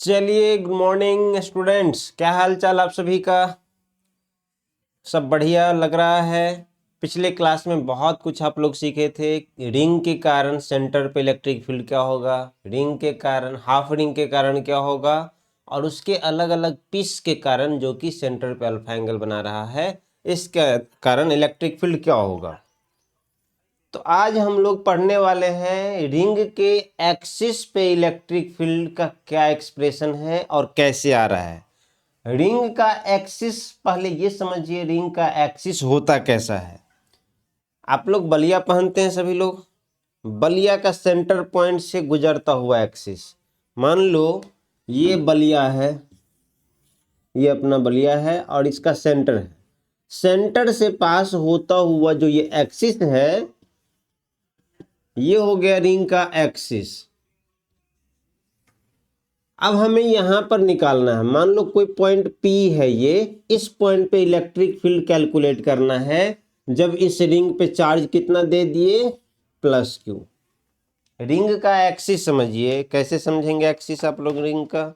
चलिए, good morning students. क्या हाल चाल आप सभी का? सब बढ़िया लग रहा है। पिछले क्लास में बहुत कुछ आप लोग सीखे थे। रिंग के कारण सेंटर पे इलेक्ट्रिक फील्ड क्या होगा, रिंग के कारण, हाफ रिंग के कारण क्या होगा, और उसके अलग अलग पीस के कारण जो कि सेंटर पे अल्फा एंगल बना रहा है, इसके कारण इलेक्ट्रिक फील्ड क्या होगा। तो आज हम लोग पढ़ने वाले हैं रिंग के एक्सिस पे इलेक्ट्रिक फील्ड का क्या एक्सप्रेशन है और कैसे आ रहा है। रिंग का एक्सिस, पहले ये समझिए रिंग का एक्सिस होता कैसा है। आप लोग बलिया पहनते हैं सभी लोग। बलिया का सेंटर पॉइंट से गुजरता हुआ एक्सिस, मान लो ये बलिया है, ये अपना बलिया है और इसका सेंटर है। सेंटर से पास होता हुआ जो ये एक्सिस है, ये हो गया रिंग का एक्सिस। अब हमें यहां पर निकालना है, मान लो कोई पॉइंट P है, ये इस पॉइंट पे इलेक्ट्रिक फील्ड कैलकुलेट करना है जब इस रिंग पे चार्ज कितना दे दिए, +Q। रिंग का एक्सिस समझिए, कैसे समझेंगे एक्सिस आप लोग रिंग का।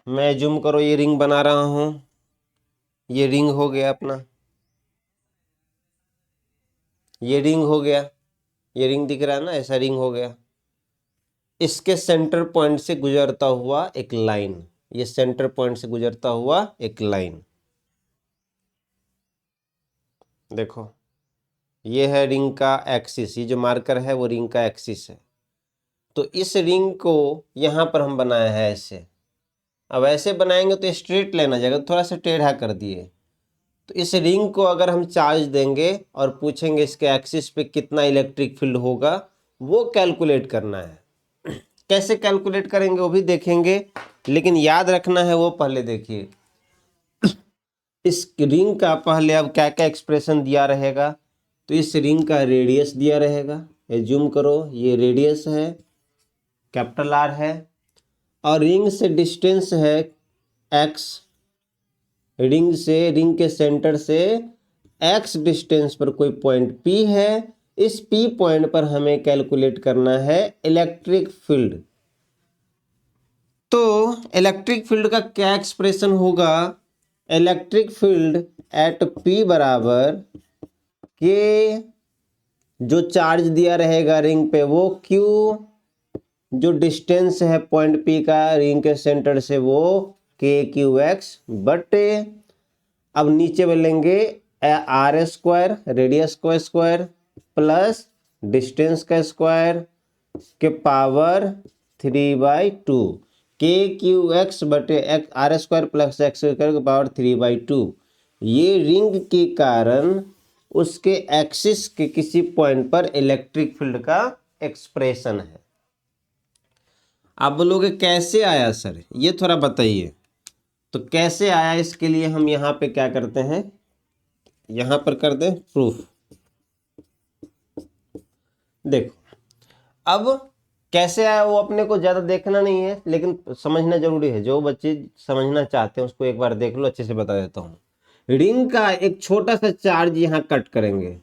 मैं जूम करो, ये रिंग बना रहा हूं, ये रिंग हो गया अपना, ये रिंग हो गया, ये रिंग दिख रहा है ना, ऐसा रिंग हो गया। इसके सेंटर पॉइंट से गुजरता हुआ एक लाइन, ये सेंटर पॉइंट से गुजरता हुआ एक लाइन, देखो ये है रिंग का एक्सिस। ये जो मार्कर है वो रिंग का एक्सिस है। तो इस रिंग को यहां पर हम बनाया है ऐसे। अब ऐसे बनाएंगे तो स्ट्रेट लाइन आ जाएगा, थोड़ा सा टेढ़ा कर दिए। तो इस रिंग को अगर हम चार्ज देंगे और पूछेंगे इसके एक्सिस पे कितना इलेक्ट्रिक फील्ड होगा, वो कैलकुलेट करना है। कैसे कैलकुलेट करेंगे वो भी देखेंगे, लेकिन याद रखना है वो पहले देखिए। इस रिंग का पहले अब क्या क्या एक्सप्रेशन दिया रहेगा, तो इस रिंग का रेडियस दिया रहेगा। ये जूम करो, ये रेडियस है, कैपिटल R है, और रिंग से डिस्टेंस है x। रिंग से, रिंग के सेंटर से x डिस्टेंस पर कोई पॉइंट P है। इस P पॉइंट पर हमें कैलकुलेट करना है इलेक्ट्रिक फील्ड। तो इलेक्ट्रिक फील्ड का क्या एक्सप्रेशन होगा, इलेक्ट्रिक फील्ड एट P बराबर के, जो चार्ज दिया रहेगा रिंग पे वो Q, जो डिस्टेंस है पॉइंट P का रिंग के सेंटर से वो KQX बटे, अब नीचे बोलेंगे R² रेडियस का स्क्वायर प्लस डिस्टेंस का स्क्वायर के पावर 3/2, KQX बटे R² प्लस X² के पावर 3/2। ये रिंग के कारण उसके एक्सिस के किसी पॉइंट पर इलेक्ट्रिक फील्ड का एक्सप्रेशन है। आप बोलोगे कैसे आया सर, ये थोड़ा बताइए। तो कैसे आया, इसके लिए हम यहाँ पे क्या करते हैं, यहाँ पर कर दें प्रूफ। देखो अब कैसे आया वो अपने को ज़्यादा देखना नहीं है, लेकिन समझना जरूरी है। जो बच्चे समझना चाहते हैं उसको एक बार देख लो, अच्छे से बता देता हूँ। रिंग का एक छोटा सा चार्ज यहाँ कट करेंगे,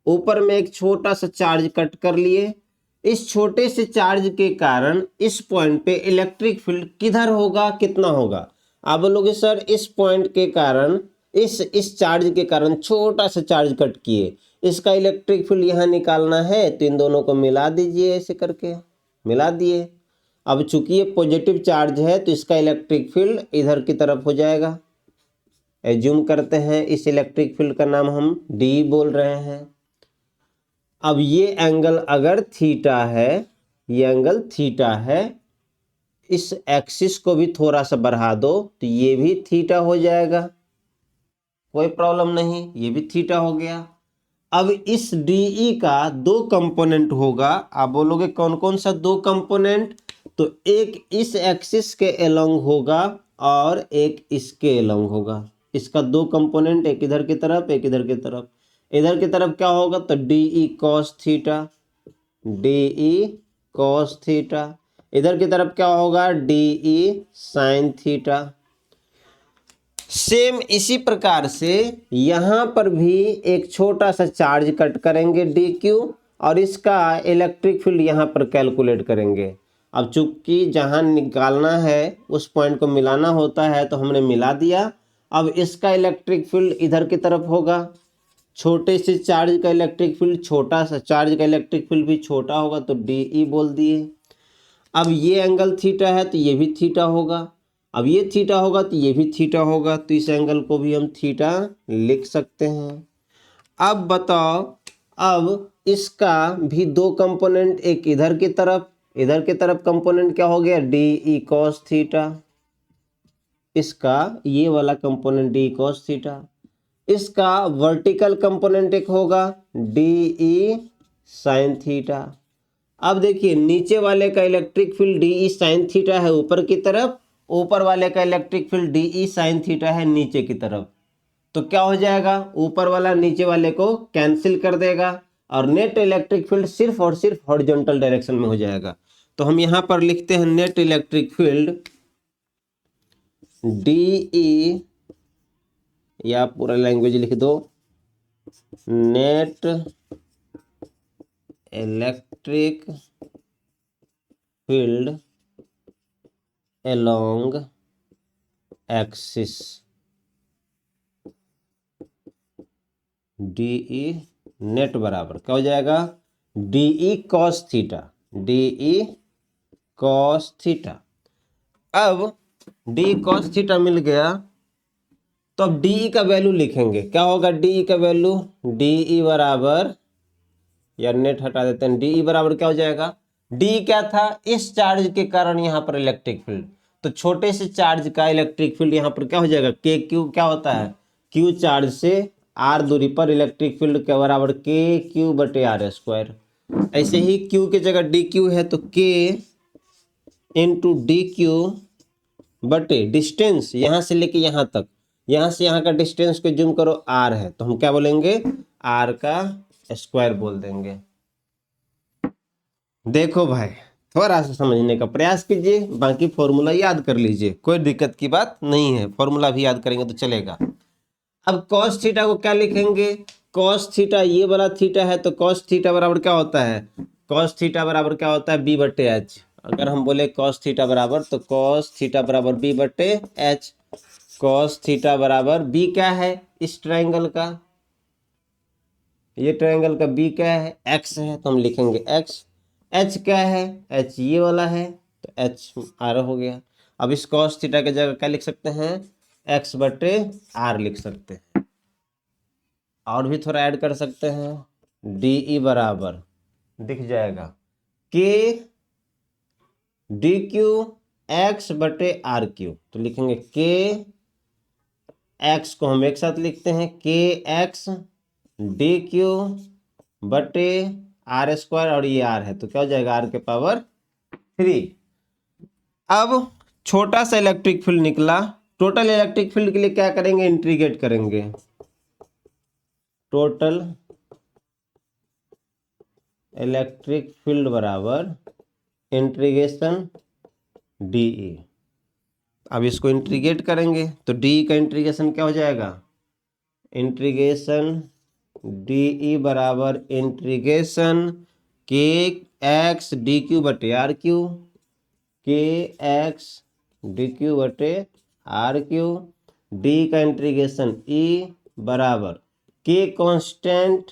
ऊपर में एक छोटा सा चार्ज कट कर लिए। इस छोटे से चार्ज के कारण इस पॉइंट पे इलेक्ट्रिक फील्ड किधर होगा, कितना होगा। आप बोलोगे सर इस पॉइंट के कारण, इस चार्ज के कारण छोटा सा चार्ज कट किए, इसका इलेक्ट्रिक फील्ड यहाँ निकालना है, तो इन दोनों को मिला दीजिए, ऐसे करके मिला दिए। अब चूंकि ये पॉजिटिव चार्ज है तो इसका इलेक्ट्रिक फील्ड इधर की तरफ हो जाएगा। एज्यूम करते हैं इस इलेक्ट्रिक फील्ड का नाम हम D बोल रहे हैं। अब ये एंगल अगर थीटा है, ये एंगल थीटा है, इस एक्सिस को भी थोड़ा सा बढ़ा दो तो ये भी थीटा हो जाएगा, कोई प्रॉब्लम नहीं, ये भी थीटा हो गया। अब इस DE का दो कंपोनेंट होगा। आप बोलोगे कौन कौन सा दो कंपोनेंट, तो एक इस एक्सिस के अलोंग होगा और एक इसके अलोंग होगा। इसका दो कंपोनेंट, एक इधर की तरफ एक इधर की तरफ। इधर की तरफ क्या होगा, तो DE cos theta, DE cos theta. इधर की तरफ क्या होगा, DE sin थीटा। सेम इसी प्रकार से यहां पर भी एक छोटा सा चार्ज कट करेंगे DQ, और इसका इलेक्ट्रिक फील्ड यहां पर कैलकुलेट करेंगे। अब चूंकि जहां निकालना है उस पॉइंट को मिलाना होता है तो हमने मिला दिया। अब इसका इलेक्ट्रिक फील्ड इधर की तरफ होगा, छोटे से चार्ज का इलेक्ट्रिक फील्ड, छोटा सा चार्ज का इलेक्ट्रिक फील्ड भी छोटा होगा तो डी बोल दिए। अब ये एंगल थीटा है तो ये भी थीटा होगा, अब ये थीटा होगा तो ये भी थीटा होगा, तो इस एंगल को भी हम थीटा लिख सकते हैं। अब बताओ, अब इसका भी दो कंपोनेंट, एक इधर की तरफ कंपोनेंट क्या हो गया, डी कॉस थीटा, इसका ये वाला कंपोनेंट डी कॉस थीटा, इसका वर्टिकल कंपोनेंट एक होगा डी साइन थीटा। अब देखिए नीचे वाले का electric field D sine theta है ऊपर की तरफ, ऊपर वाले का electric field D sine theta है नीचे की तरफ, तो क्या हो जाएगा, ऊपर वाला नीचे वाले को कैंसिल कर देगा और नेट इलेक्ट्रिक फील्ड सिर्फ और सिर्फ हॉरिजॉन्टल डायरेक्शन में हो जाएगा। तो हम यहां पर लिखते हैं नेट इलेक्ट्रिक फील्ड डी, या पूरा लैंग्वेज लिख दो, net electric field along axis D net बराबर क्या हो जाएगा, D cos theta, D cos theta. अब डी कॉस थीटा मिल गया तो अब डी का वैल्यू लिखेंगे, क्या होगा डी का वैल्यू, डी बराबर, या नेट हटा देते हैं, डी बराबर क्या हो जाएगा, डी क्या था, इस चार्ज के कारण यहाँ पर इलेक्ट्रिक फील्ड, तो छोटे से चार्ज का इलेक्ट्रिक फील्ड यहाँ पर क्या हो जाएगा, के क्यू, क्या होता है, क्यू चार्ज से आर दूरी पर इलेक्ट्रिक फील्ड के बराबर के क्यू बटे आर स्क्वायर। ऐसे ही क्यू की जगह डी क्यू है तो के इंटू डी क्यू बटे डिस्टेंस यहाँ से लेके यहाँ तक, यहाँ से यहाँ का डिस्टेंस को जूम करो आर है तो हम क्या बोलेंगे, आर का स्क्वायर बोल देंगे। देखो भाई थोड़ा सा समझने का प्रयास कीजिए, बाकी फॉर्मूला याद कर लीजिए, कोई दिक्कत की बात नहीं है, फॉर्मूला भी याद करेंगे तो चलेगा। अब cos थीटा को क्या लिखेंगे, cos थीटा ये वाला थीटा है तो cos थीटा बराबर क्या होता है, cos थीटा बराबर क्या होता है, b बटे एच। अगर हम बोले cos थीटा बराबर तो cos थीटा बराबर b बटे एच, cos थीटा बराबर b क्या है, इस ट्रायंगल का, ये ट्रायंगल का b क्या है, x है तो हम लिखेंगे x, h क्या है, h ये वाला है तो h आर हो गया। अब इस cos थीटा की जगह क्या लिख सकते हैं, x बटे आर लिख सकते हैं, और भी थोड़ा ऐड कर सकते हैं, डी बराबर दिख जाएगा के डी क्यू एक्स बटे आर क्यू, तो लिखेंगे के एक्स को हम एक साथ लिखते हैं, के एक्स डी क्यू बटे आर स्क्वायर, और ये आर है तो क्या हो जाएगा, आर के पावर 3। अब छोटा सा इलेक्ट्रिक फील्ड निकला, टोटल इलेक्ट्रिक फील्ड के लिए क्या करेंगे, इंटीग्रेट करेंगे, टोटल इलेक्ट्रिक फील्ड बराबर इंटीग्रेशन डी। अब इसको इंटीग्रेट करेंगे तो डी का इंटीग्रेशन क्या हो जाएगा, इंटीग्रेशन डी बराबर इंटीग्रेशन के एक्स डी क्यू बटे आर क्यू, के एक्स डी क्यू बटे आर क्यू, डी का इंटीग्रेशन ई बराबर के कांस्टेंट,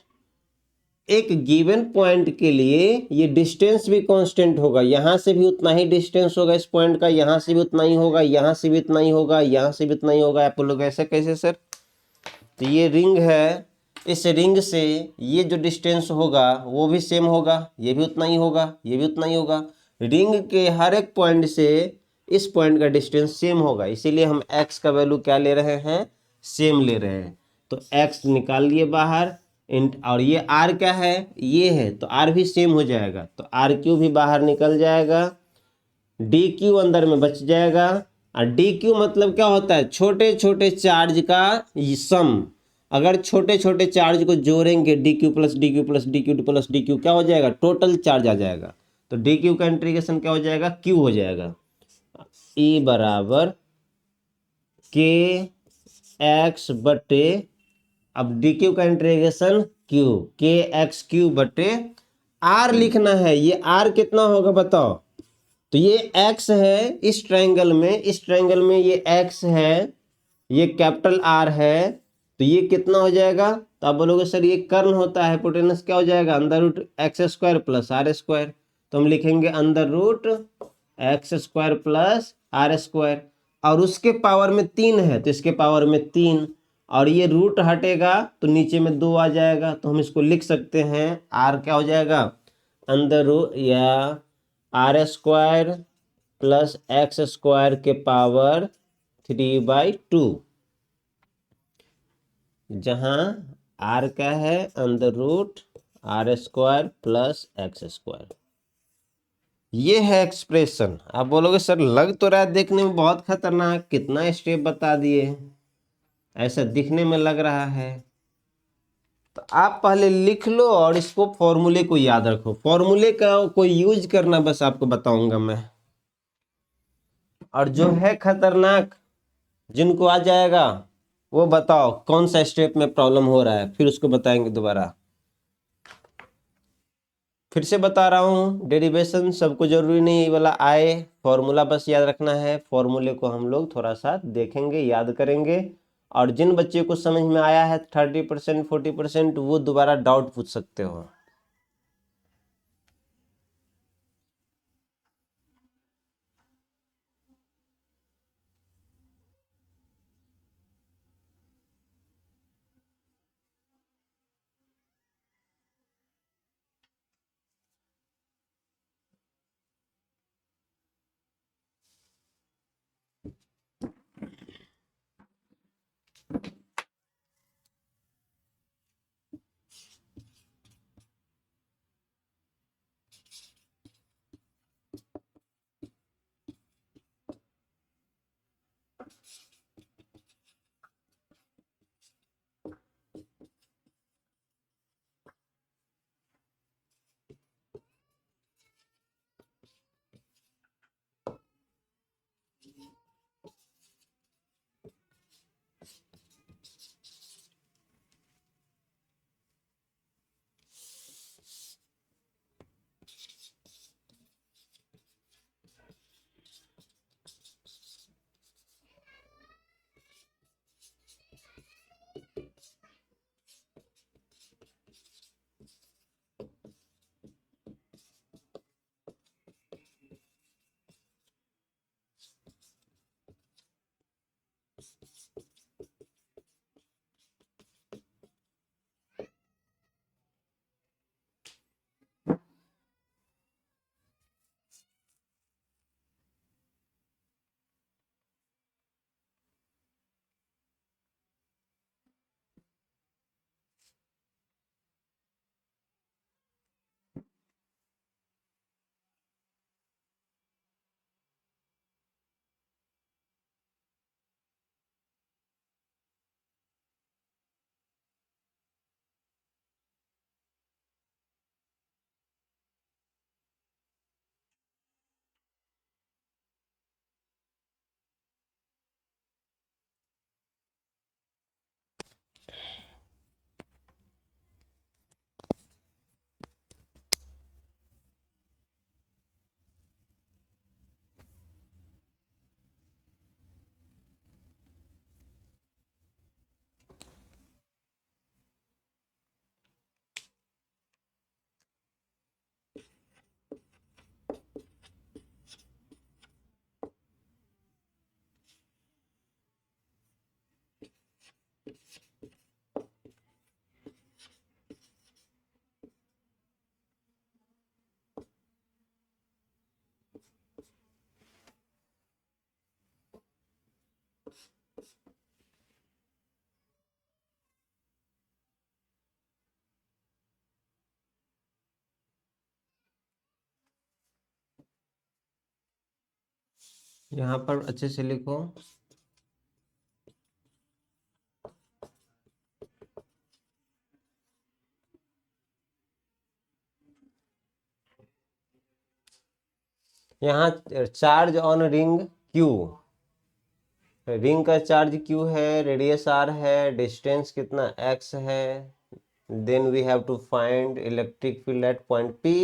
एक गिवन पॉइंट के लिए ये डिस्टेंस भी कांस्टेंट होगा, यहाँ से भी उतना ही डिस्टेंस होगा इस पॉइंट का, यहाँ से भी उतना ही होगा, यहाँ से भी उतना ही होगा, यहाँ से भी उतना ही होगा। आप लोग ऐसे कैसे सर, तो ये रिंग है, इस रिंग से ये जो डिस्टेंस होगा वो भी सेम होगा, ये भी उतना ही होगा, ये भी उतना ही होगा, रिंग के हर एक पॉइंट से इस पॉइंट का डिस्टेंस सेम होगा, इसीलिए हम x का वैल्यू क्या ले रहे हैं, सेम ले रहे हैं। तो x निकाल लिए बाहर, और ये r क्या है, ये है तो r भी सेम हो जाएगा, तो आर क्यू भी बाहर निकल जाएगा, डी क्यू अंदर में बच जाएगा। और डी क्यू मतलब क्या होता है, छोटे छोटे चार्ज का सम, अगर छोटे छोटे चार्ज को जोड़ेंगे D Q plus D Q plus D Q plus D Q क्या हो जाएगा, टोटल चार्ज आ जाएगा, तो डी क्यू का इंटीग्रेशन क्या हो जाएगा, क्यू हो जाएगा, ई बराबर के एक्स बटे, अब डी क्यू का इंटीग्रेशन क्यू, के एक्स क्यू बटे आर लिखना है, ये आर कितना होगा बताओ, तो ये x है इस ट्रायंगल में ये x है, ये कैपिटल R है, तो ये कितना हो जाएगा? तो आप बोलोगे सर ये कर्ण होता है, हाइपोटेनस क्या हो जाएगा? Under root x square plus r square. तो हम लिखेंगे under root x square plus r square, और उसके पावर में 3 है तो इसके पावर में 3, और ये रूट हटेगा तो नीचे में 2 आ जाएगा, तो हम इसको लिख सकते हैं आर क्या हो जाएगा? अंदर रूट या r square plus x square के पावर 3/2, जहां आर क्या है? Under root r square plus x square. ये है एक्सप्रेशन। आप बोलोगे सर लग तो रहा है देखने में बहुत खतरनाक, कितना स्टेप बता दिए, ऐसा दिखने में लग रहा है। तो आप पहले लिख लो और इसको फॉर्मूले को याद रखो, फॉर्मूले का कोई यूज करना बस आपको बताऊंगा मैं। और जो है खतरनाक, जिनको आ जाएगा वो बताओ कौन सा स्टेप में प्रॉब्लम हो रहा है, फिर उसको बताएंगे दोबारा। फिर से बता रहा हूँ, डेरिवेशन सबको जरूरी नहीं ये वाला आए, फॉर्मूला बस याद रखना है। फॉर्मूले को हम लोग थोड़ा सा देखेंगे, याद करेंगे, और जिन बच्चे को समझ में आया है 30% 40% वो दोबारा डाउट पूछ सकते हो। यहाँ पर अच्छे से लिखो। यहाँ charge on ring q, ring का चार्ज क्यू है, रेडियस आर है, डिस्टेंस कितना एक्स है, then we have to find electric field at point P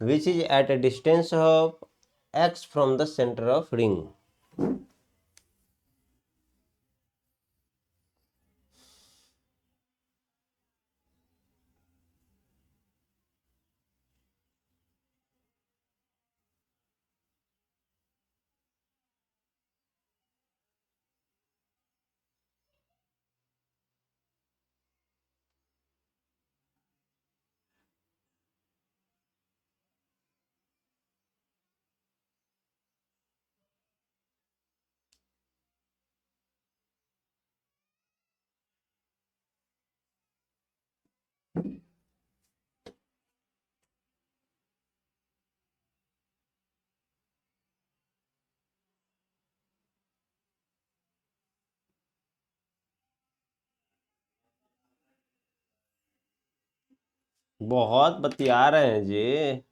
which is at a distance of x from the center of ring. बहुत बतिया रहे हैं जी।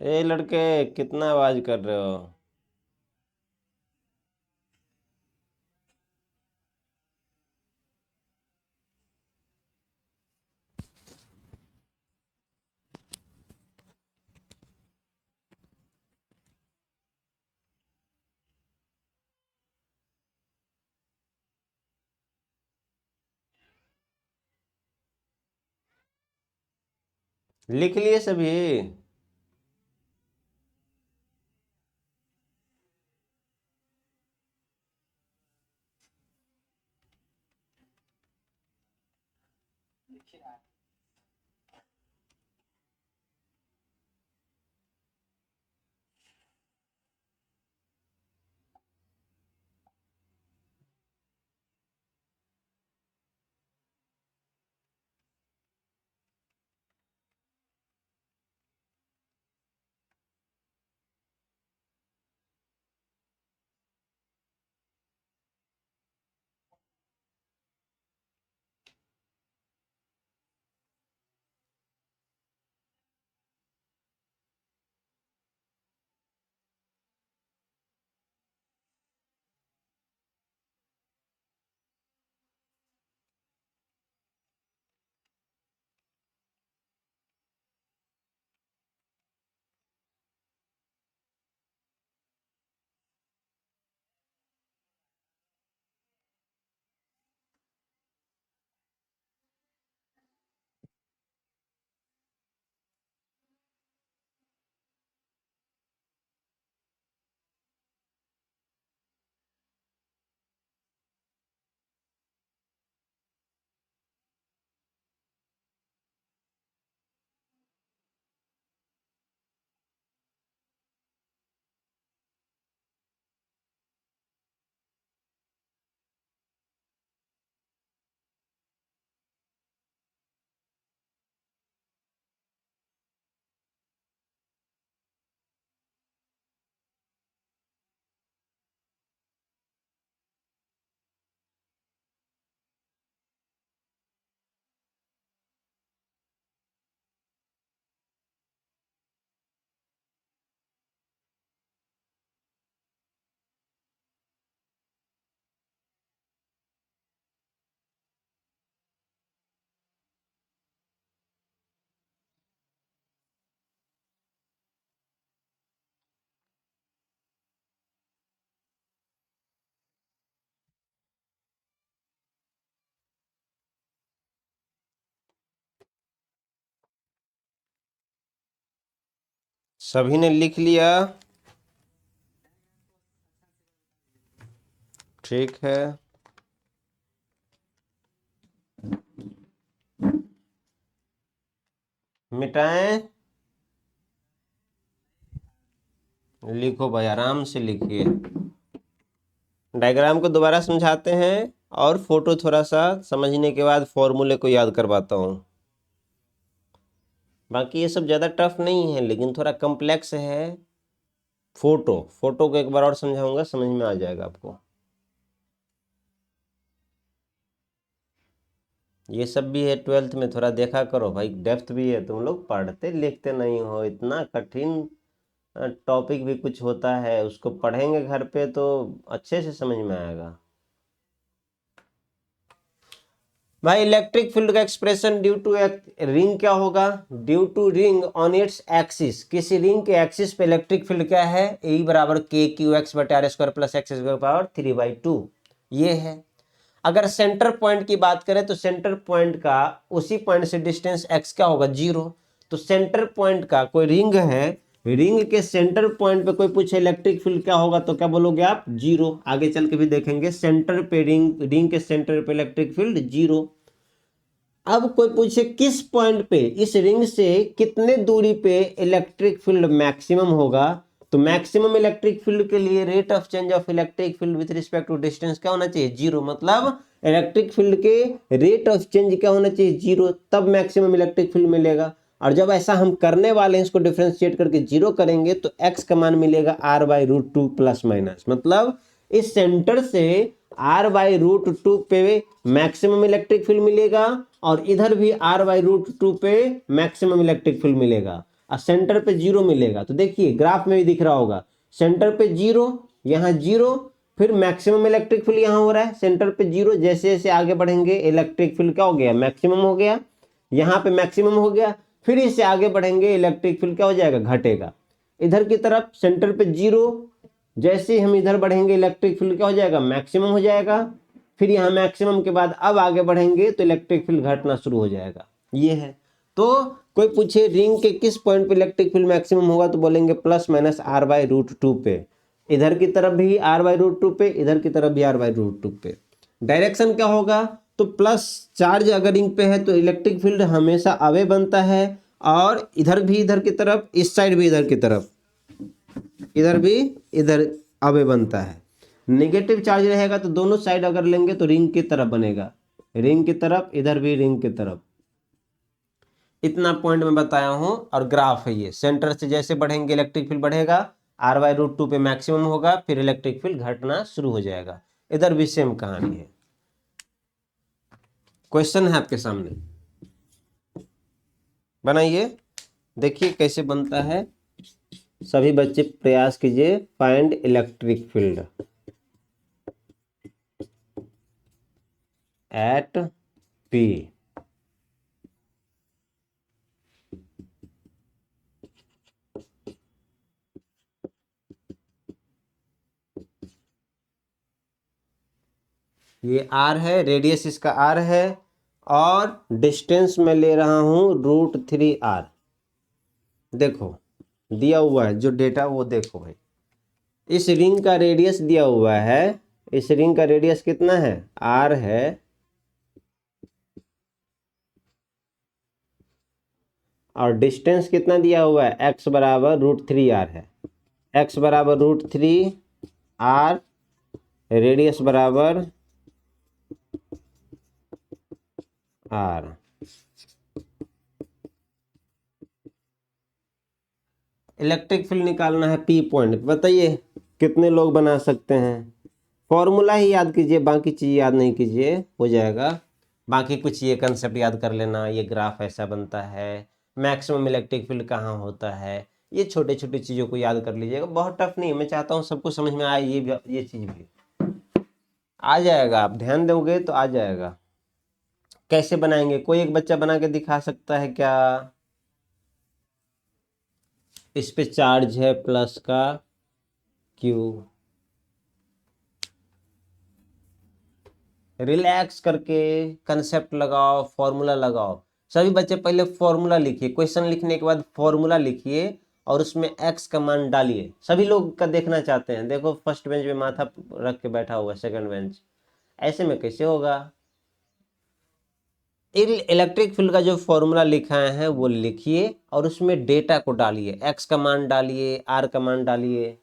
ए लड़के, कितना आवाज कर रहे हो? लिख लिए सभी? सभी ने लिख लिया? ठीक है। मिटाएं? लिखो भाई, आराम से लिखिए। डायग्राम को दोबारा समझाते हैं और फोटो थोड़ा सा समझने के बाद फॉर्मूले को याद करवाता हूँ। बाकी ये सब ज़्यादा टफ नहीं है, लेकिन थोड़ा कॉम्प्लेक्स है। फोटो फोटो को एक बार और समझाऊंगा, समझ में आ जाएगा आपको। ये सब भी है, 12th में थोड़ा देखा करो भाई, डेप्थ भी है, तुम लोग पढ़ते लिखते नहीं हो। इतना कठिन टॉपिक भी कुछ होता है, उसको पढ़ेंगे घर पे तो अच्छे से समझ में आएगा भाई। इलेक्ट्रिक फील्ड का एक्सप्रेशन ड्यू टू रिंग क्या होगा? Due to ring on its axis, किसी रिंग के एक्सिस पे इलेक्ट्रिक फील्ड क्या है? E बराबर के क्यू एक्स बटे r square plus x square power 3/2, ये है। अगर सेंटर पॉइंट की बात करें तो सेंटर पॉइंट का उसी पॉइंट से डिस्टेंस x क्या होगा? 0। तो सेंटर पॉइंट का कोई रिंग है, रिंग के सेंटर पॉइंट पे कोई पूछे इलेक्ट्रिक फील्ड क्या होगा तो क्या बोलोगे आप? 0। आगे चल के भी देखेंगे, सेंटर पे रिंग के सेंटर पे इलेक्ट्रिक फील्ड 0। अब कोई पूछे किस पॉइंट पे, इस रिंग से कितने दूरी पे इलेक्ट्रिक फील्ड मैक्सिमम होगा, तो मैक्सिमम इलेक्ट्रिक फील्ड के लिए rate of change of electric field with respect to distance क्या होना चाहिए? 0। मतलब इलेक्ट्रिक फील्ड के रेट ऑफ चेंज क्या होना चाहिए? 0, तब मैक्सिमम इलेक्ट्रिक फील्ड मिलेगा। और जब ऐसा हम करने वाले हैं, इसको डिफ्रेंशिएट करके 0 करेंगे तो x का मान मिलेगा r/√2 प्लस माइनस, मतलब इस सेंटर से r/√2 पे मैक्सिमम इलेक्ट्रिक फील्ड मिलेगा और इधर भी r/√2 पे मैक्सिमम इलेक्ट्रिक फील्ड मिलेगा और सेंटर पे 0 मिलेगा। तो देखिए ग्राफ में भी दिख रहा होगा, सेंटर पे 0, यहाँ 0, फिर मैक्सिमम इलेक्ट्रिक फील्ड यहाँ हो रहा है, सेंटर पे 0। जैसे जैसे आगे बढ़ेंगे इलेक्ट्रिक फील्ड क्या हो गया? मैक्सिमम हो गया, यहाँ पे मैक्सिमम हो गया। फिर इससे आगे बढ़ेंगे इलेक्ट्रिक फील्ड क्या हो जाएगा? घटेगा। इधर की तरफ सेंटर पे 0, जैसे हम इधर बढ़ेंगे इलेक्ट्रिक फील्ड क्या हो जाएगा? मैक्सिमम हो जाएगा। फिर यहाँ मैक्सिमम के बाद अब आगे बढ़ेंगे तो इलेक्ट्रिक फील्ड घटना शुरू हो जाएगा, ये है। तो कोई पूछे रिंग के किस पॉइंट पे इलेक्ट्रिक फील्ड मैक्सिमम होगा तो बोलेंगे प्लस माइनस r/√2 पे। इधर की तरफ भी r/√2 पे, इधर की तरफ भी r/√2 पे। डायरेक्शन क्या होगा? तो प्लस चार्ज अगर रिंग पे है तो इलेक्ट्रिक फील्ड हमेशा अवे बनता है, और इधर भी इधर की तरफ, इस साइड भी इधर की तरफ, इधर भी इधर अवे बनता है। नेगेटिव चार्ज रहेगा तो दोनों साइड अगर लेंगे तो रिंग की तरफ बनेगा, रिंग की तरफ, इधर भी रिंग की तरफ। इतना पॉइंट मैं बताया हूं। और ग्राफ है ये, सेंटर से जैसे बढ़ेंगे इलेक्ट्रिक फील्ड बढ़ेगा, r/√2 पे मैक्सिमम होगा, फिर इलेक्ट्रिक फील्ड घटना शुरू हो जाएगा। इधर भी सेम कहानी है। क्वेश्चन है आपके सामने, बनाइए, देखिए कैसे बनता है। सभी बच्चे प्रयास कीजिए। Find electric field eight P। ये r है, रेडियस इसका r है, और डिस्टेंस में ले रहा हूं √3r। देखो दिया हुआ है जो डेटा, वो देखो भाई, इस रिंग का रेडियस दिया हुआ है। इस रिंग का रेडियस कितना है? r है, और डिस्टेंस कितना दिया हुआ है? x बराबर √3r है। x बराबर √3r, रेडियस बराबर r। इलेक्ट्रिक फील्ड निकालना है P पॉइंट। बताइए कितने लोग बना सकते हैं? फॉर्मूला ही याद कीजिए, बाकी चीज याद नहीं कीजिए, हो जाएगा। बाकी कुछ ये कंसेप्ट याद कर लेना, ये ग्राफ ऐसा बनता है, मैक्सिमम इलेक्ट्रिक फील्ड कहाँ होता है, ये छोटे छोटे चीज़ों को याद कर लीजिएगा। बहुत टफ नहीं है, मैं चाहता हूँ सबको समझ में आए। ये चीज़ भी आ जाएगा, आप ध्यान दोगे तो आ जाएगा। कैसे बनाएंगे? कोई एक बच्चा बना के दिखा सकता है क्या? इस पे चार्ज है प्लस का Q, रिलैक्स करके कंसेप्ट लगाओ, फॉर्मूला लगाओ। सभी बच्चे पहले फॉर्मूला लिखिए, क्वेश्चन लिखने के बाद फॉर्मूला लिखिए और उसमें x का मान डालिए। सभी लोग का देखना चाहते हैं। देखो फर्स्ट बेंच पे माथा रख के बैठा हुआ, सेकंड बेंच, ऐसे में कैसे होगा? इलेक्ट्रिक फील्ड का जो फॉर्मूला लिखा है वो लिखिए और उसमें डेटा को डालिए, x का मान डालिए, r का मान डालिए,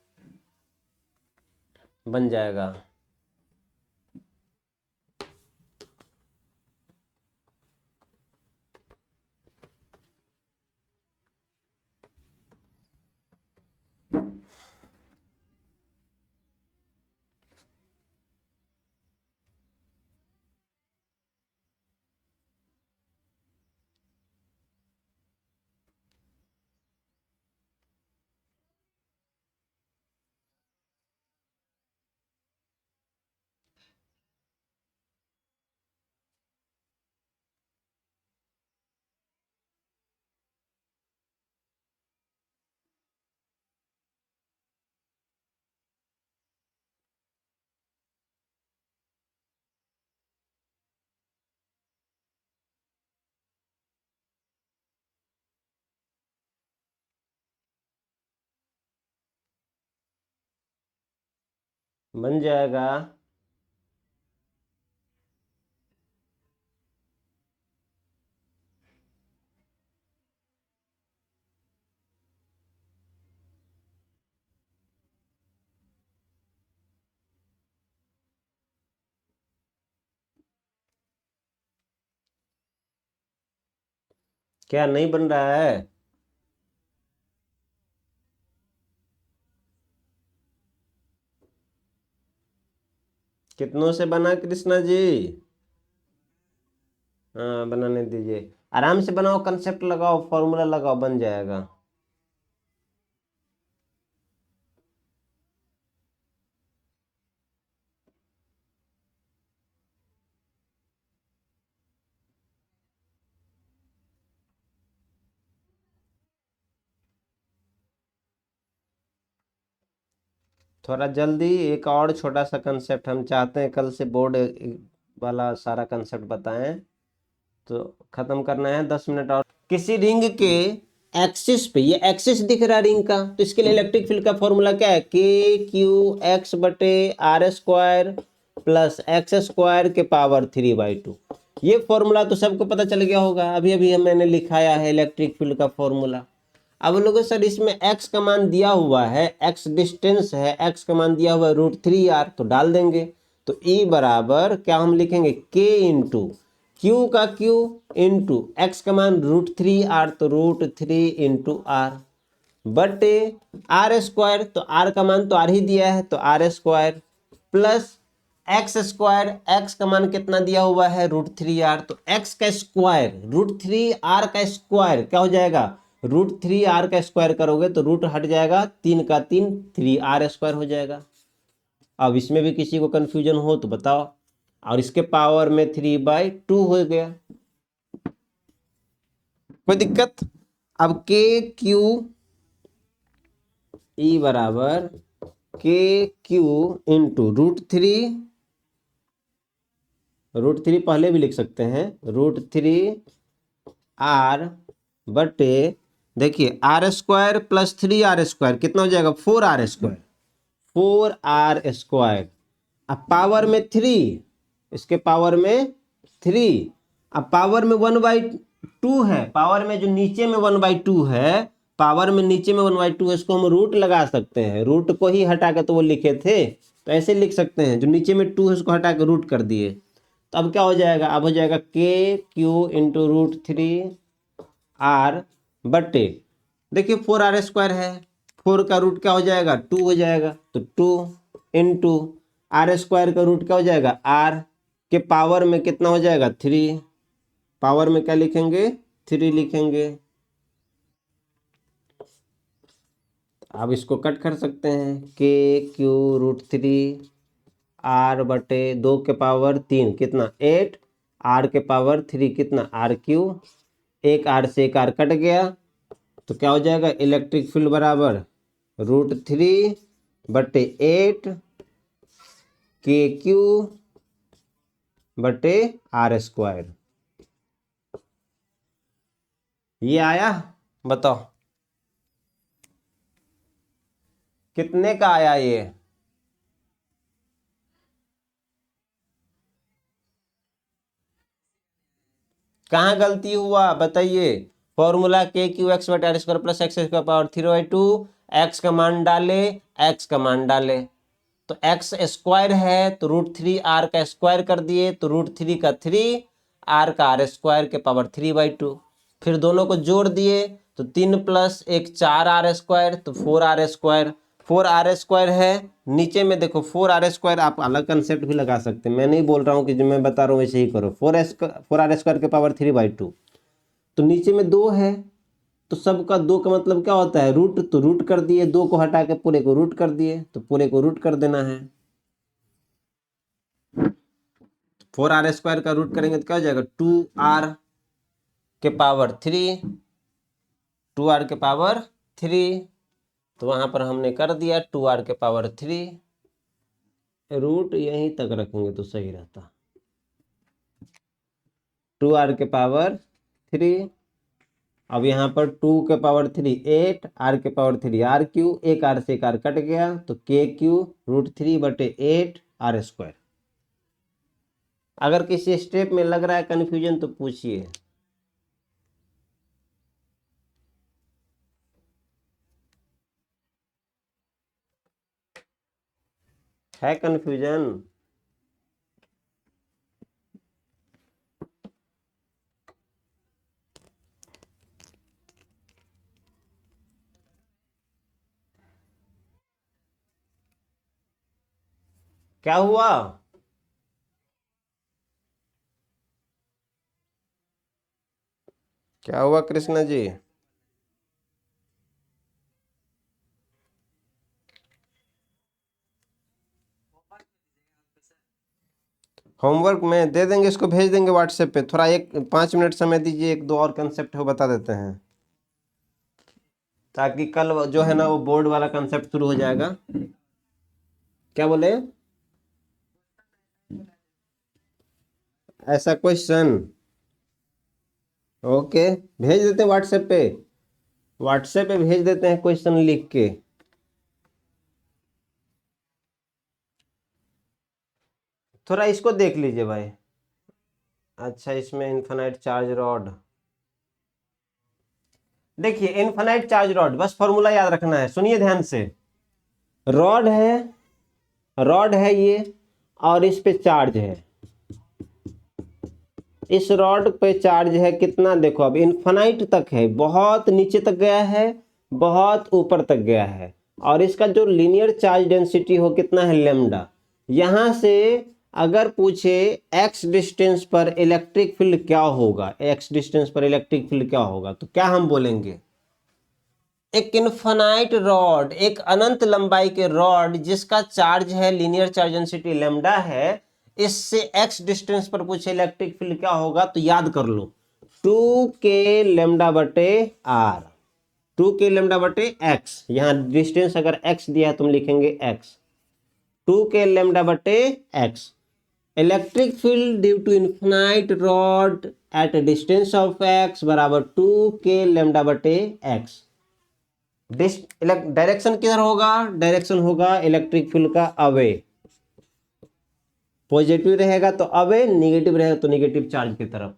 बन जाएगा। बन जाएगा क्या नहीं बन रहा है? कितनों से बना कृष्णा जी? हाँ बनाने दीजिए, आराम से बनाओ, कंसेप्ट लगाओ, फॉर्मूला लगाओ, बन जाएगा। थोड़ा जल्दी, एक और छोटा सा कंसेप्ट हम चाहते हैं कल से बोर्ड वाला सारा कंसेप्ट बताएं, तो खत्म करना है 10 मिनट और। किसी रिंग के एक्सिस पे, ये एक्सिस दिख रहा है रिंग का, तो इसके लिए इलेक्ट्रिक फील्ड का फॉर्मूला क्या है? के क्यू एक्स बटे r square plus x square के पावर 3/2। ये फॉर्मूला तो सबको पता चल गया होगा, अभी अभी मैंने लिखाया है इलेक्ट्रिक फील्ड का फॉर्मूला। अब लोगों सर इसमें x का मान दिया हुआ है, x डिस्टेंस है, x का मान दिया हुआ है √3r, तो डाल देंगे। तो E बराबर क्या हम लिखेंगे? k इंटू क्यू का q इंटू एक्स का मान √3r, तो √3 इंटू आर बटे आर स्क्वायर, तो आर का मान तो आर ही दिया है, तो r square plus x square, x का मान कितना दिया हुआ है? √3r, तो एक्स का स्क्वायर √3r का स्क्वायर क्या हो जाएगा? √3r का स्क्वायर करोगे तो रूट हट जाएगा, 3 का 3, 3r स्क्वायर हो जाएगा। अब इसमें भी किसी को कंफ्यूजन हो तो बताओ। और इसके पावर में 3/2 हो गया, कोई दिक्कत? अब के क्यू ई बराबर के क्यू इंटू √3 पहले भी लिख सकते हैं, √3r बटे, देखिए are square plus 3r square कितना हो जाएगा? 4r square, 4r square. अब पावर में 3, इसके पावर में 3, अब पावर में 1/2 है, पावर में जो नीचे में 1/2 है, पावर में नीचे में 1/2 है, इसको हम रूट लगा सकते हैं, रूट को ही हटा के तो वो लिखे थे, तो ऐसे लिख सकते हैं, जो नीचे में 2 है उसको हटा के रूट कर दिए। तो अब क्या हो जाएगा? अब हो जाएगा के क्यू इंटू √3r बटे, देखिए 4r स्क्वायर है, 4 का रूट क्या हो जाएगा? 2 हो जाएगा, तो 2 इंटू आर स्क्वायर का रूट क्या हो जाएगा? r के पावर में कितना हो जाएगा? 3, पावर में क्या लिखेंगे? 3 लिखेंगे। अब इसको कट कर सकते हैं, के क्यू √3r बटे 2 के पावर 3 कितना? 8, r के पावर 3 कितना? r3, एक r से एक r कट गया, तो क्या हो जाएगा? इलेक्ट्रिक फील्ड बराबर √3 बटे 8 के क्यू बटे आर स्क्वायर। ये आया? बताओ कितने का आया ये? कहाँ गलती हुआ बताइए? फॉर्मूला के क्यू एक्स बटे r square plus x square power 3/2, x का मान डाले, एक्स का मान डाले, तो एक्स स्क्वायर है तो √3r का स्क्वायर कर दिए, तो √3 का 3, r का r स्क्वायर के पावर 3/2, फिर दोनों को जोड़ दिए, तो 3 प्लस 1 4r स्क्वायर, तो 4r स्क्वायर, 4r स्क्वायर है, नीचे में देखो 4r स्क्वायर, आप अलग कंसेप्ट भी लगा सकते हैं, मैं नहीं बोल रहा हूँ कि जो मैं बता रहा हूँ वैसे ही करो। 4r स्क्वायर के पावर 3/2, तो नीचे में 2 है, तो सबका 2 का मतलब क्या होता है? रूट, तो रूट कर दिए, 2 को हटा के पूरे को रूट कर दिए, तो पूरे को रूट कर देना है। 4r स्क्वायर का रूट करेंगे तो क्या हो जाएगा? 2r के पावर 3, 2r के पावर 3, तो वहां पर हमने कर दिया 2r के पावर 3, रूट यहीं तक रखेंगे तो सही रहता, 2r के पावर 3 अब यहाँ पर 2 के पावर 3 8, r के पावर 3 आर क्यू, एक आर से एक आर कट गया तो KQ√3/8 r²। अगर किसी स्टेप में लग रहा है कंफ्यूजन तो पूछिए। है कंफ्यूजन? क्या हुआ? क्या हुआ कृष्णा जी? होमवर्क में दे देंगे, इसको भेज देंगे व्हाट्सएप पे। थोड़ा 5 मिनट समय दीजिए, एक दो और कंसेप्ट हो बता देते हैं, ताकि कल जो है ना वो बोर्ड वाला कंसेप्ट शुरू हो जाएगा। क्या बोले? ऐसा क्वेश्चन? ओके, भेज देते हैं व्हाट्सएप पे। व्हाट्सएप पे भेज देते हैं क्वेश्चन लिख के। थोड़ा इसको देख लीजिए भाई। अच्छा, इसमें इन्फिनाइट चार्ज रॉड। देखिए, इन्फिनाइट चार्ज रॉड, बस फॉर्मूला याद रखना है, सुनिए ध्यान से। रॉड है, रॉड है ये, और इस पे चार्ज है। इस रॉड पे चार्ज है कितना? देखो अब इन्फिनाइट तक है, बहुत नीचे तक गया है, बहुत ऊपर तक गया है। और इसका जो लीनियर चार्ज डेंसिटी हो कितना है? लेमडा। यहां से अगर पूछे एक्स डिस्टेंस पर इलेक्ट्रिक फील्ड क्या होगा, एक्स डिस्टेंस पर इलेक्ट्रिक फील्ड क्या होगा, तो क्या हम बोलेंगे? एक इनफाइनाइट रॉड, एक अनंत लंबाई के रॉड जिसका चार्ज है, लीनियर चार्ज डेंसिटी लेमडा है, इससे एक्स डिस्टेंस पर पूछे इलेक्ट्रिक फील्ड क्या होगा, तो याद कर लो 2k λ/r, 2k λ/x। यहां डिस्टेंस अगर x दिया है तुम लिखेंगे x, 2k λ/x। Electric field due to infinite rod at distance of x बराबर 2k λ/x। डायरेक्शन किधर होगा? डायरेक्शन होगा इलेक्ट्रिक फील्ड का अवे। पॉजिटिव रहेगा तो अवे, निगेटिव रहेगा तो निगेटिव चार्ज की तरफ।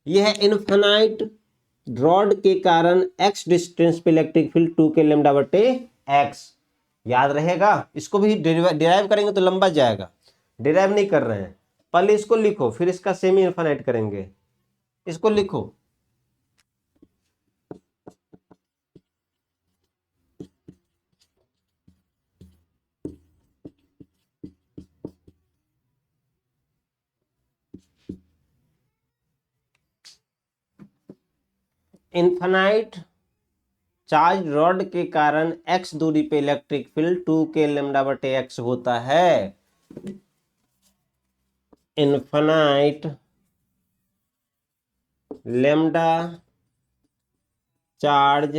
यह है इनफाइनाइट रॉड के कारण एक्स डिस्टेंस पे इलेक्ट्रिक फील्ड 2k λ/x। याद रहेगा? इसको भी डिराइव करेंगे तो लंबा जाएगा, डिराइव नहीं कर रहे हैं। पहले इसको लिखो, फिर इसका सेमी इनफाइनाइट करेंगे। इसको लिखो, इनफाइनाइट चार्ज रॉड के कारण x दूरी पे इलेक्ट्रिक फील्ड 2k λ/x होता है। इनफाइनाइट लेमडा चार्ज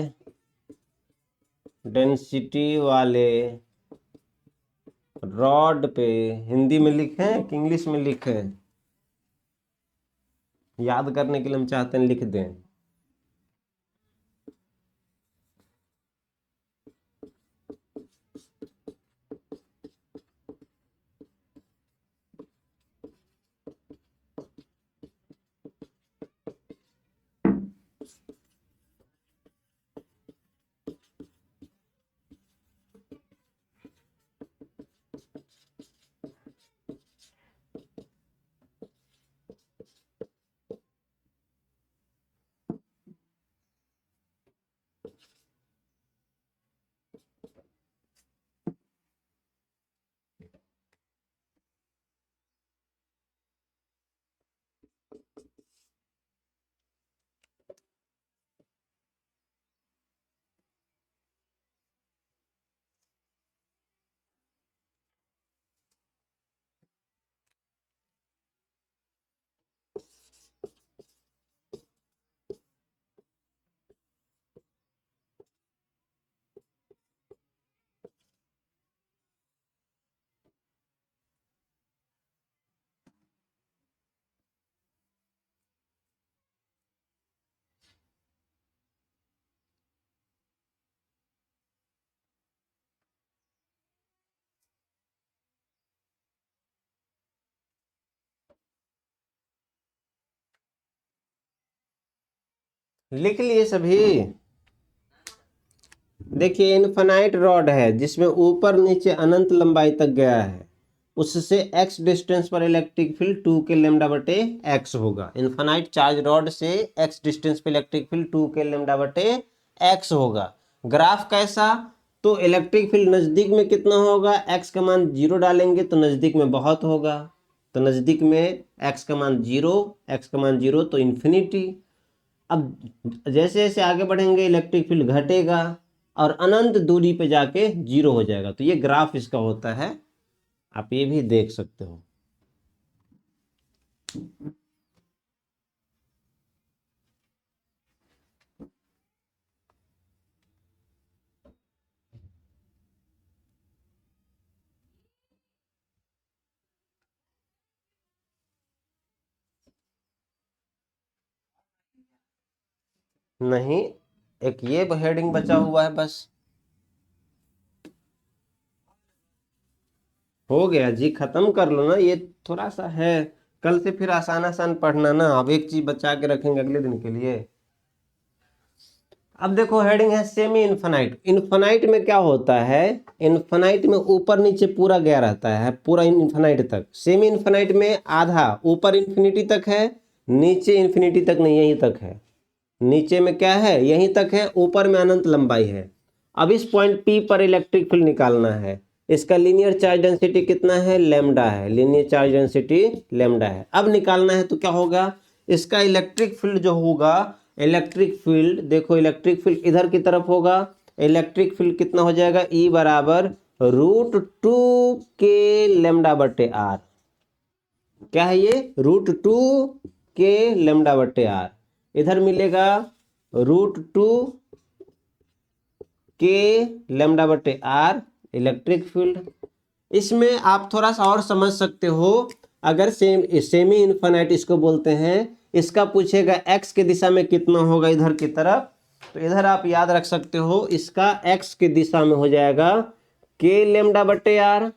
डेंसिटी वाले रॉड पे, हिंदी में लिखें कि इंग्लिश में लिखें? याद करने के लिए हम चाहते हैं लिख दें। लिख लिए सभी। देखिए इनफाइनाइट रॉड है जिसमें ऊपर नीचे अनंत लंबाई तक गया है, उससे x डिस्टेंस पर इलेक्ट्रिक फील्ड 2k लेमडा बटे x होगा। इनफाइनाइट चार्ज रॉड से x डिस्टेंस पर इलेक्ट्रिक फील्ड 2k लेमडा बटे x होगा। ग्राफ कैसा? तो इलेक्ट्रिक फील्ड नजदीक में कितना होगा, x का मान 0 डालेंगे तो नजदीक में बहुत होगा, तो नजदीक में x का मान 0, x का मान 0 तो इन्फिनिटी। अब जैसे जैसे आगे बढ़ेंगे इलेक्ट्रिक फील्ड घटेगा और अनंत दूरी पे जाके 0 हो जाएगा। तो ये ग्राफ इसका होता है, आप ये भी देख सकते हो। नहीं, एक ये हेडिंग बचा हुआ है बस। हो गया जी, खत्म कर लो ना, ये थोड़ा सा है, कल से फिर आसान आसान पढ़ना ना। अब एक चीज बचा के रखेंगे अगले दिन के लिए। अब देखो हेडिंग है सेमी इन्फिनाइट। इन्फिनाइट में क्या होता है, इन्फिनाइट में ऊपर नीचे पूरा गया रहता है, पूरा इन्फिनाइट तक। सेमी इन्फिनाइट में आधा ऊपर इन्फिनिटी तक है, नीचे इन्फिनिटी तक नहीं, यहीं तक है। नीचे में क्या है, यहीं तक है, ऊपर में अनंत लंबाई है। अब इस पॉइंट P पर इलेक्ट्रिक फील्ड निकालना है। इसका लीनियर चार्ज डेंसिटी कितना है, लैम्डा है, लीनियर चार्ज डेंसिटी लैम्डा है। अब निकालना है तो क्या होगा, इसका इलेक्ट्रिक फील्ड जो होगा, इलेक्ट्रिक फील्ड देखो, इलेक्ट्रिक फील्ड इधर की तरफ होगा, इलेक्ट्रिक फील्ड कितना हो जाएगा, E बराबर √2k लेमडा बटे आर। क्या है ये, √2k लेमडा बटे आर। इधर मिलेगा √2k लेमडा बटे आर इलेक्ट्रिक फील्ड। इसमें आप थोड़ा सा और समझ सकते हो, अगर सेमी इन्फिनाइट इसको बोलते हैं, इसका पूछेगा x के दिशा में कितना होगा इधर की तरफ, तो इधर आप याद रख सकते हो, इसका x के दिशा में हो जाएगा k लेमडा बटे आर,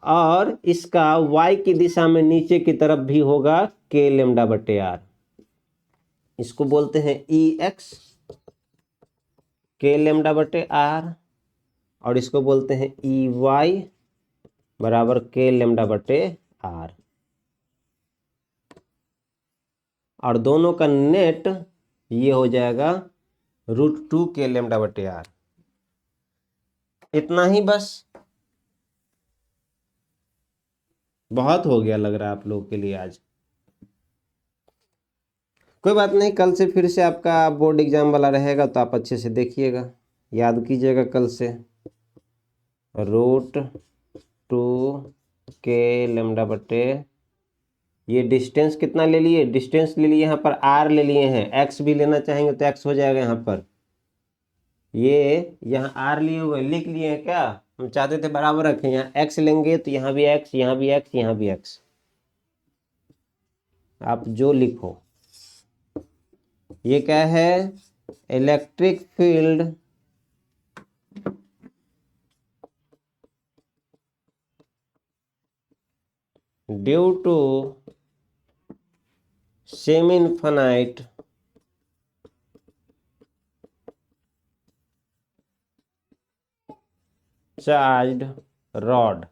और इसका y की दिशा में नीचे की तरफ भी होगा k लेमडा बटे आर। इसको बोलते हैं Ex k लेमडा बटे आर, और इसको बोलते हैं Ey बराबर k लेमडा बटे आर। और दोनों का नेट ये हो जाएगा √2k लेमडा बटे आर। इतना ही बस, बहुत हो गया लग रहा है आप लोग के लिए आज। कोई बात नहीं, कल से फिर से आपका बोर्ड एग्जाम वाला रहेगा तो आप अच्छे से देखिएगा, याद कीजिएगा कल से। √2k लेमडा बटे, ये डिस्टेंस कितना ले लिए, डिस्टेंस ले लिए, यहाँ पर r ले लिए हैं, x भी लेना चाहेंगे तो x हो जाएगा यहाँ पर। ये यहाँ r लिए हुए लिख लिए हैं, क्या हम चाहते थे बराबर रखें, यहाँ x लेंगे तो यहाँ भी x, यहाँ भी x, यहाँ भी x, आप जो लिखो। ये क्या है, electric field due to semi infinite charged rod.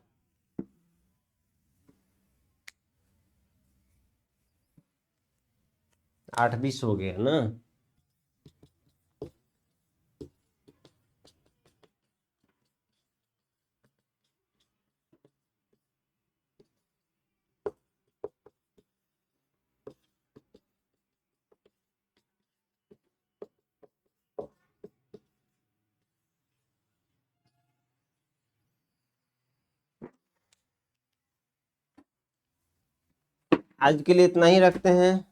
8-20 हो गया ना। आज के लिए इतना ही रखते हैं।